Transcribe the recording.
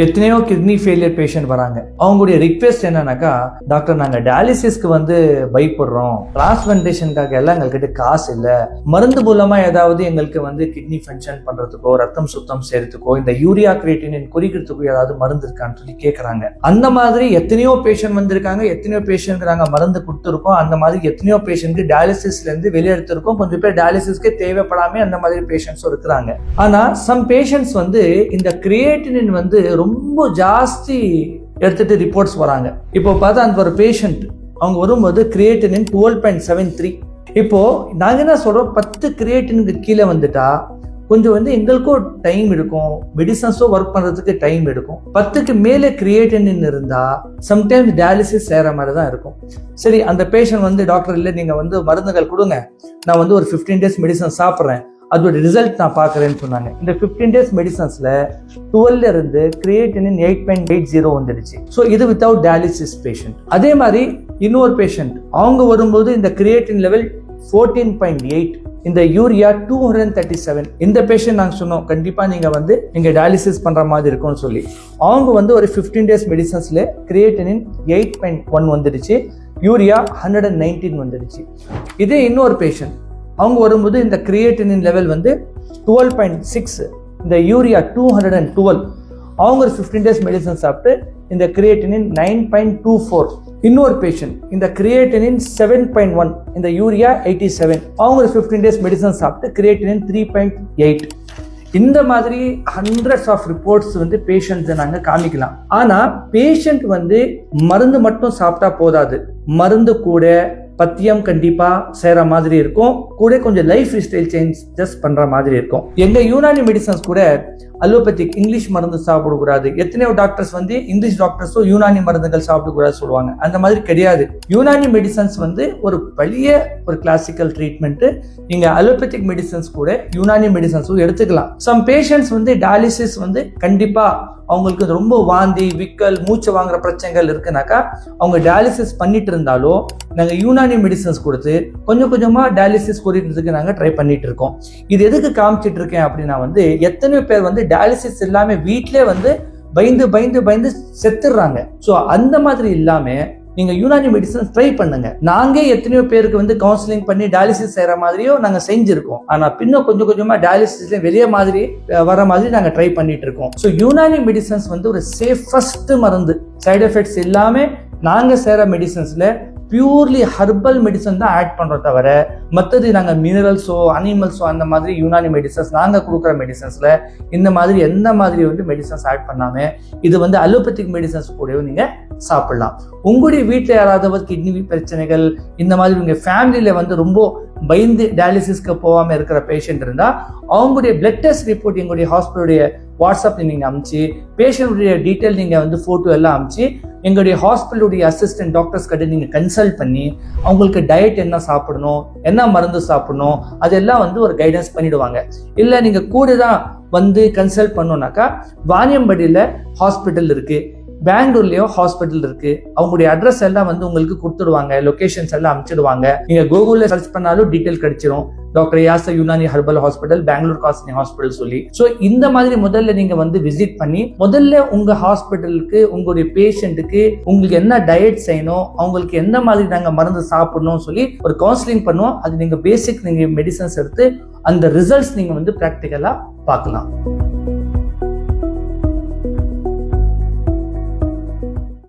எத்தனையோ kidney failure patient வராங்க. அவங்களுடைய ரிக்வெஸ்ட் என்னன்னாக்கா, டாக்டர் நாங்கள் டயாலிசிஸ்க்கு பயப்படுறோம், டிரான்ஸ்பிளான்டேஷனுக்காக எல்லாம் எங்கள்கிட்ட காசு இல்லை, மருந்து மூலமா ஏதாவது எங்களுக்கு கிட்னி ஃபங்க்ஷன் பண்றதுக்கோ ரத்தம் சுத்தம் செய்யறதுக்கோ இந்த யூரியா கிரியேட்டினின் குறிக்கிறதுக்கோ ஏதாவது மருந்து இருக்கான்னு சொல்லி கேட்கறாங்க. அந்த மாதிரி எத்தனையோ பேஷண்ட் வந்திருக்காங்க, எத்தனையோ பேஷண்ட்க்கு நாங்கள் மருந்து கொடுத்துருக்கோம். அந்த மாதிரி எத்தனையோ பேஷண்ட்க்கு டயாலிசிஸ்ல இருந்து வெளியெடுத்திருக்கோம். கொஞ்சம் பேர் டயாலிசிஸ்க்கே தேவைப்படாம அந்த மாதிரி பேஷண்ட்ஸும் இருக்கிறாங்க. ஆனா சம் பேஷண்ட்ஸ் இந்த கிரியேட்டினின் ரொம்ப ஜாஸ்தி எடுத்துட்டு ரிப்போர்ட்ஸ் வராங்க. இப்போ பார்த்தா அந்த ஒரு பேஷண்ட் அவங்க வரும்போது கிரியேட்டினின் 12.73. இப்போ நாங்க என்ன சொல்றோம், 10 கிரியேட்டினுக்கு கீழே வந்துட்டா கொஞ்சம் எங்களுக்கும் டைம் எடுக்கும், மெடிசன்ஸும் ஒர்க் பண்றதுக்கு டைம் எடுக்கும். 10க்கு மேலே கிரியேட்டினின் இருந்தா சம்டைம்ஸ் டயாலிசிஸ் செய்யற மாதிரி தான் இருக்கும். சரி, அந்த பேஷண்ட் டாக்டர் இல்லை நீங்க மருந்துகள் கொடுங்க, நான் ஒரு 15 days மெடிசன் சாப்பிட்றேன், அதோட ரிசல்ட் நான் பார்க்குறேன்னு சொன்னாங்க. இந்த 15 days மெடிசன்ஸ்ல 12 இருந்து கிரியேட்டினின் 8.80 வந்துடுச்சு. ஸோ இது வித்தவுட் டயாலிசிஸ் பேஷண்ட். அதே மாதிரி இன்னொரு பேஷண்ட் அவங்க வரும்போது இந்த கிரியேட்டின் லெவல் 14.8, இந்த யூரியா 237. இந்த பேஷண்ட் நாங்கள் சொன்னோம் கண்டிப்பா நீங்க டயாலிசிஸ் பண்ற மாதிரி இருக்கும்னு சொல்லி. அவங்க ஒரு 15 days மெடிசன்ஸ்ல கிரியேட்டினின் 8.1 வந்துடுச்சு, யூரியா 119 வந்துடுச்சு. இதே இன்னொரு பேஷண்ட் அவங்க வரும்போது இந்த கிரியேட்டினின் லெவல் 12.6, இந்த யூரியா 212. அவங்க 15 days மெடிசன் சாப்பிட்டு இந்த கிரியேட்டினின் 9.24. இன்னொரு பேஷண்ட் இந்த கிரியேட்டினின் 7.1, இந்த யூரியா 87. அவங்க 15 days மெடிசன் சாப்பிட்டு கிரியேட்டினின் 3.8. இந்த மாதிரி ஹண்ட்ரட்ஸ் ஆஃப் ரிப்போர்ட்ஸ் பேஷண்ட்ஸை நாங்கள் காமிக்கலாம். ஆனா பேஷண்ட் மருந்து மட்டும் சாப்பிட்டா போதாது, மருந்து கூட பத்தியம் கண்டிப்பா செய்யற மாதிரி இருக்கும், கூட கொஞ்சம் லைஃப் ஸ்டைல் சேஞ்சஸ் பண்ற மாதிரி இருக்கும். எங்க யூனானி மெடிசன்ஸ் கூட அலோபதிக் இங்கிலீஷ் மருந்து சாப்பிடக்கூடாது. எத்தனையோ டாக்டர்ஸ் இங்கிலீஷ் டாக்டர்ஸும் யூனானி மருந்துகள் சாப்பிடக்கூடாது சொல்லுவாங்க. அந்த மாதிரி கிடையாது. யூனானி மெடிசன்ஸ் ஒரு பழைய ஒரு கிளாசிக்கல் ட்ரீட்மெண்ட். நீங்க அலோபதிக் மெடிசன்ஸ் கூட யூனானி மெடிசன்ஸும் எடுத்துக்கலாம். சம் பேஷண்ட்ஸ் டயாலிசிஸ் கண்டிப்பா அவங்களுக்கு ரொம்ப வாந்தி விக்கல் மூச்சு வாங்குற பிரச்சனைகள் இருக்குனாக்கா அவங்க டயாலிசிஸ் பண்ணிட்டு இருந்தாலும் நாங்க யூனானி மெடிசன்ஸ் கொடுத்து கொஞ்சம் கொஞ்சமா டயாலிசிஸ் குறைக்கிறதுக்கு நாங்க ட்ரை பண்ணிட்டு இருக்கோம். இது எதுக்கு காமிச்சிட்டு இருக்கேன் அப்படின்னா எத்தனை பேர் டயாலிசிஸ் இல்லாம வீட்டிலே பயந்து பயந்து பயந்து செத்துடுறாங்க. ஸோ அந்த மாதிரி இல்லாம நீங்க யூனானி மெடிசன் ட்ரை பண்ணுங்க. நாங்க எத்தனையோ பேருக்கு கவுன்சிலிங் பண்ணி டயாலிசிஸ் செய்யற மாதிரியோ நாங்க செஞ்சிருக்கோம். ஆனா பின்னும் கொஞ்சம் கொஞ்சமா டயாலிசிஸ்ல வெளியே மாதிரி வர மாதிரி நாங்க ட்ரை பண்ணிட்டு இருக்கோம். ஸோ யூனானி மெடிசன்ஸ் ஒரு சேஃபஸ்ட் மருந்து, சைடு எஃபெக்ட்ஸ் இல்லாம நாங்க செய்யற மெடிசன்ஸ்ல பியூர்லி ஹர்பல் மெடிசன் தான் ஆட் பண்றோம் தவிர மற்றது நாங்க மினரல்ஸோ அனிமல்ஸோ அந்த மாதிரி யூனானி மெடிசன்ஸ் நாங்க கொடுக்குற மெடிசன்ஸ்ல இந்த மாதிரி எந்த மாதிரி மெடிசன்ஸ் ஆட் பண்ணாம இது அலோபதிக் மெடிசன்ஸ் கூட நீங்க சாப்பிடலாம். உங்களுடைய வீட்டில் யாராவது கிட்னி பிரச்சனைகள் இந்த மாதிரி உங்க ஃபேமிலியில ரொம்ப பயந்து டயாலிசிஸ்க்கு போகாம இருக்கிற பேஷண்ட் இருந்தா அவங்களுடைய பிளட் டெஸ்ட் ரிப்போர்ட் எங்களுடைய ஹாஸ்பிட்டலுடைய வாட்ஸ்அப்ல நீங்க அனுப்பிச்சு பேஷண்ட்டுடைய டீட்டெயில் நீங்க போட்டோ எல்லாம் அனுப்பிச்சு எங்களுடைய ஹாஸ்பிட்டலுடைய அசிஸ்டன்ட் டாக்டர்ஸ் கிட்ட நீங்க கன்சல்ட் பண்ணி அவங்களுக்கு டயட் என்ன சாப்பிடணும், என்ன மருந்து சாப்பிடணும், அதெல்லாம் ஒரு கைடன்ஸ் பண்ணிடுவாங்க. இல்ல நீங்க கூட தான் கன்சல்ட் பண்ணோம்னாக்கா வாணியம்படியில ஹாஸ்பிட்டல் இருக்கு, பெங்களூர்லயோ ஹாஸ்பிட்டல் இருக்கு. அவங்களுடைய அட்ரஸ் எல்லாம் உங்களுக்கு கொடுத்துடுவாங்க, லொகேஷன்ஸ் எல்லாம் அனுப்பிச்சிடுவாங்க. நீங்க கூகுள்ல சர்ச் பண்ணாலும் டீட்டெயில் கிடைச்சிடும். Doctor Yasir Unani herbal hospital, Bangalore Kasni hospital சொல்லி. ஸோ இந்த மாதிரி முதல்ல நீங்க விசிட் பண்ணி முதல்ல உங்க ஹாஸ்பிட்டலுக்கு உங்களுடைய பேஷண்ட்டுக்கு உங்களுக்கு என்ன டயட் செய்யணும், அவங்களுக்கு எந்த மாதிரி நாங்க மருந்து சாப்பிடணும் சொல்லி ஒரு கவுன்சிலிங் பண்ணுவோம். அது நீங்க பேசிக் நீங்க மெடிசன்ஸ் எடுத்து அந்த ரிசல்ட்ஸ் நீங்க பிராக்டிக்கலா பார்க்கலாம்.